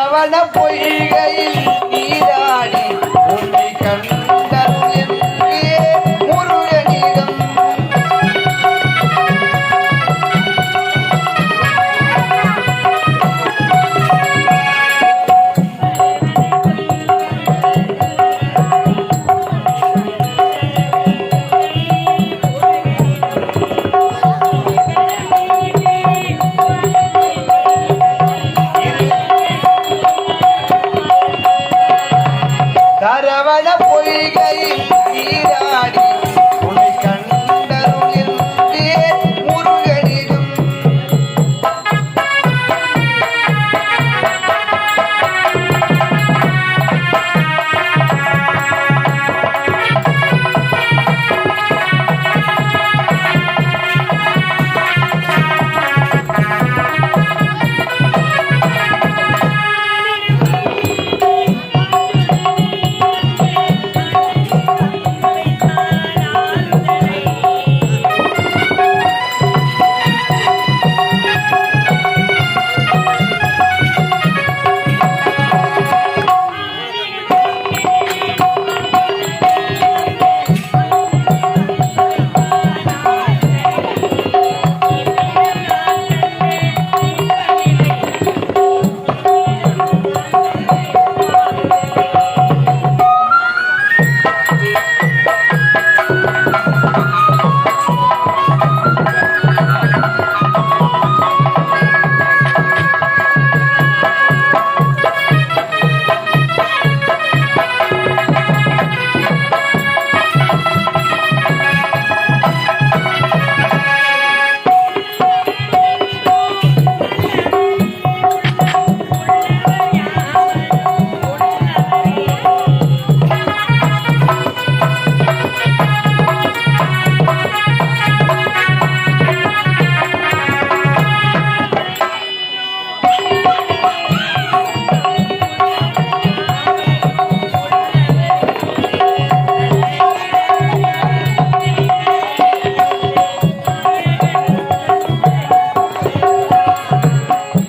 அவன பொய்கையில் நீராடி உன்னை கண்டருள் என்கே முருகனிடம் தரவண பொய்கையில் நீராடி உன்னை கண்டருள் என்கே முருகனிடம்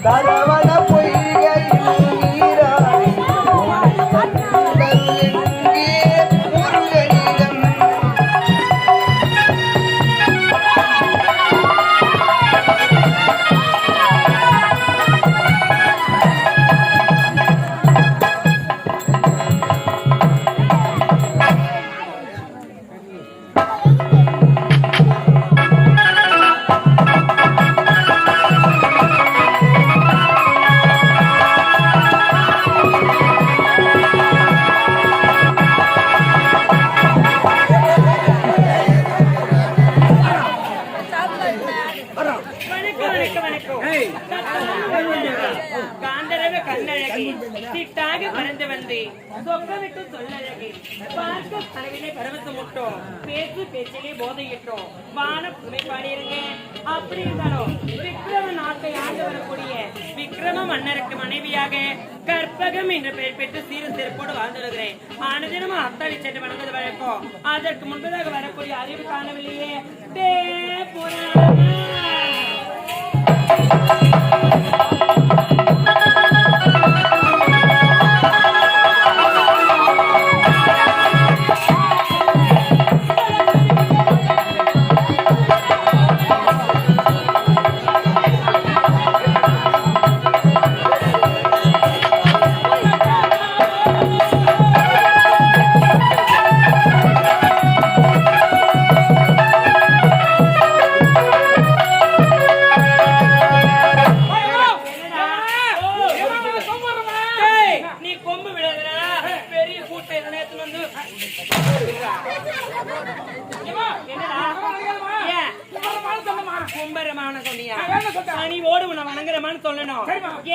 தரவண பொய்கையில் நீராடி உன்னை கண்டருள் என்கே முருகனிடம் காந்தரவ கண்ணழகி சிட்டாக பறந்து வந்து சொக்கவிட்டு சொல்லழகி பார்க்க கனவிலே பரவசம் முட்டோம் பேச்சு பேச்சிலே போதையிட்டோம் வான புதுமை பாடியிருங்க அப்படி இருந்தாலும் விக்ரம நாட்டை ஆண்டு வரக்கூடிய விக்ரம மன்னருக்கு மனைவியாக கற்பகம் என்ற பெயர் பெற்று சீர சிறப்போடு வாழ்ந்து வருகிறேன். ஆனதினமும் அத்தாவி சென்று வணங்குவது வழக்கம். அதற்கு முன்பதாக வரக்கூடிய அறிவு காணவில்லையே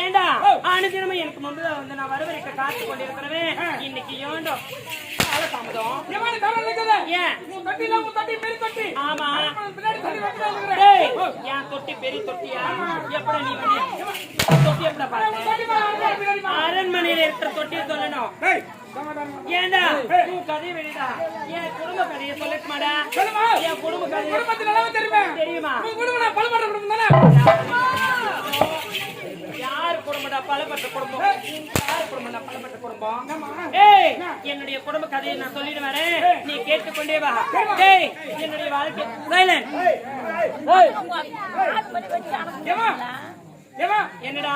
ஏண்டா ஆனதினமும் எனக்கு முன்பு வந்து நான் வரவரைக்க காத்து கொண்டிருக்கிறேன். இன்னைக்கு ஏண்டோ அரண்மனையில இருக்கிற தொட்டியை சொல்லணும். ஏண்டா கதை வெளிடா என் குடும்ப கதையை சொல்லட்டுமாடா? என் குடும்ப கதை தெரியுமா? யாரு குடும்படா? பலப்பட்ட குடும்பம். ஏய், என்னுடைய குடும்ப கதையை நான் சொல்லிட்டு வரேன், நீ கேட்டுக்கொண்டே வா. டேய், என்னுடைய வாழ்க்கை சைலண்ட். என்னடா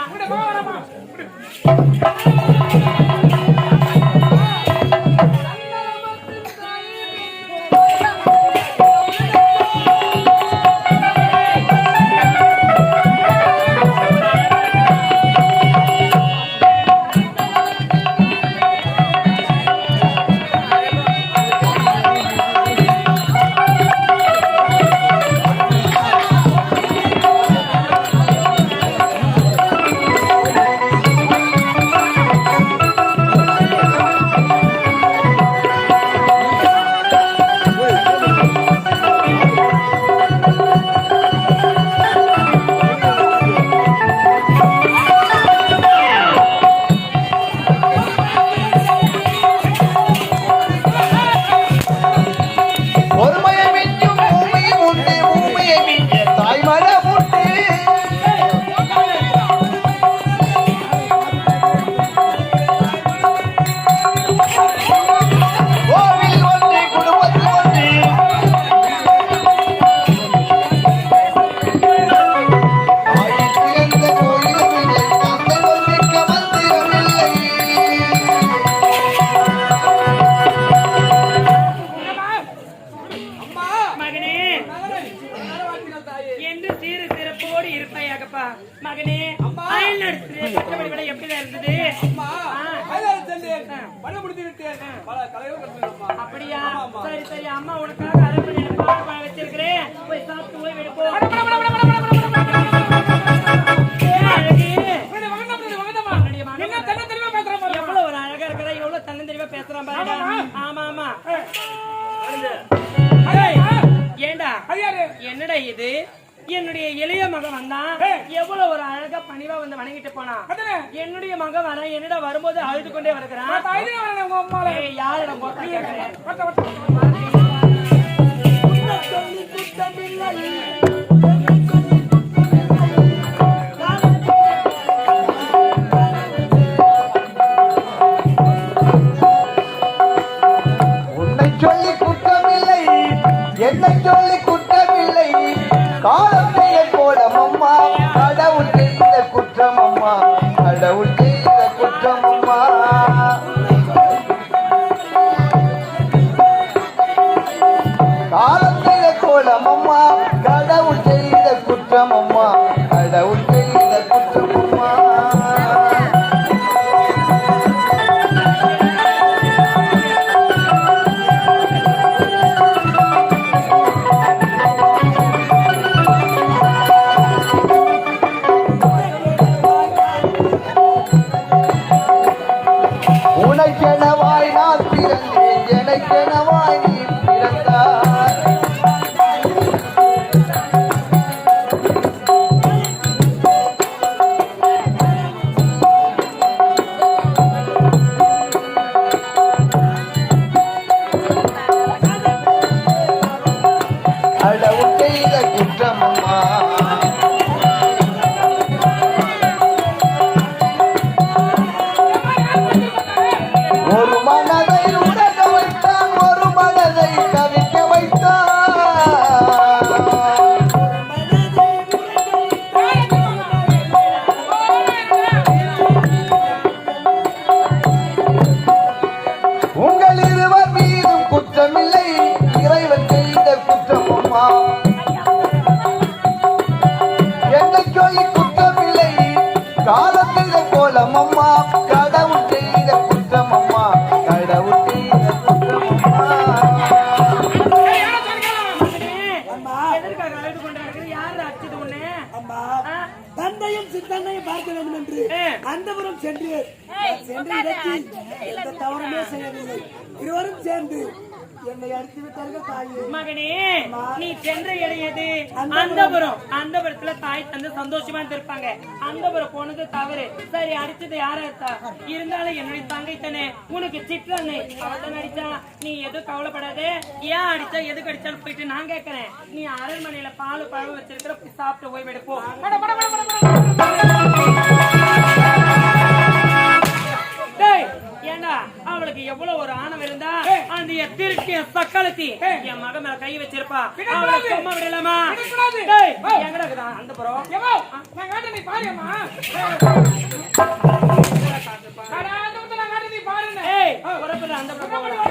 அப்படியா? சரி சரி, அம்மா உனக்காக அரண்மனை பால் வச்சிருக்கிறேன், போய் சாப்பிட்டு போய் விடுப்போ. எவ்வளவு ஒரு அழகா இருக்கிற, எவ்வளவு தன்னந்தெரிவா பேசுறான் பாருங்க. ஆமா ஆமா. ஏண்டா என்னடா இது? என்னுடைய இளைய மகன் வந்தான், எவ்வளவு ஒரு அழகா பணிவா வந்து வணங்கிட்டு போனான். என்னுடைய மகன் வர என்னடா வரும்போது அழுது கொண்டே வருகிறான். யாரிடம் உன்னை சொல்லி குற்றமில்லை, என்னை சொல்லி குற்றமில்லை, காலத்தைய கோலமம்மா, கடவுள் செய்த குற்றமம்மா, கடவுள் செய்த குற்றமம்மா. காலத்தைய கோலமம்மா, கடவுள் செய்த குற்றமம்மா, கடவுள் செய்த குற்றமம்மா. உனக்கெனவாய் நான் பிறந்தேன், எனக்கெனவாய் நீ பிறந்தாய். கடவுள் செய்த குற்றமம்மா. ஒரு மனதை உணர வைத்தான், ஒரு மனதை தவிக்க வைத்தான். உங்கள் இருவர் மீதும் குற்றமில்லை, இறைவன் செய்த குற்றமம்மா. என்னை சொல்லி குற்றமில்லை, காலம் செய்த கோலமம்மா, கடவுள் செய்த குற்றமம்மா, கடவுள் செய்த குற்றமம்மா. எதற்காக அழுது கொண்டாடுறது? யாரு அடிச்சது உன்னை? தந்தையும் சித்தன்னையும் பார்க்க வேண்டும் என்று அந்தபுரம் சென்று இடத்தில் எந்த தவறுமே செய்யவில்லை. இருவரும் சேர்ந்து என்னை அடித்து விட்டார்கள் தாயே. மகனே, நீ சென்ற இடையது அந்தபுரம். அந்தபுரத்துல தாய் தந்து சந்தோஷமா இருப்பாங்க. அந்தபுரம் போனது தவறு. சரி, அடிச்சது யாரா இருக்கா? இருந்தாலும் என்னுடைய தங்கை தானே, உனக்கு சிற்றண்ணே அவதான் அடிச்சா. நீ எதுவும் கவலைப்படாத. ஏன் அடிச்சா எதுக்கு அடிச்சாலும் போயிட்டு நான் கேட்கறேன். நீ அரண்மனையில பால் பழம் வச்சிருக்கிற, சாப்பிட்டு போய் விடுப்போம். அந்த திருட்டிய சக்களத்தி என் மகன் மேல கை வச்சிருப்பா அவளை சும்மா விடலாமா எங்கடா இருக்குதா அந்த புறம் நான் காட்டு நீ பாருமா ஏய், புறப்படுற அந்த பக்கம் போகலாம்.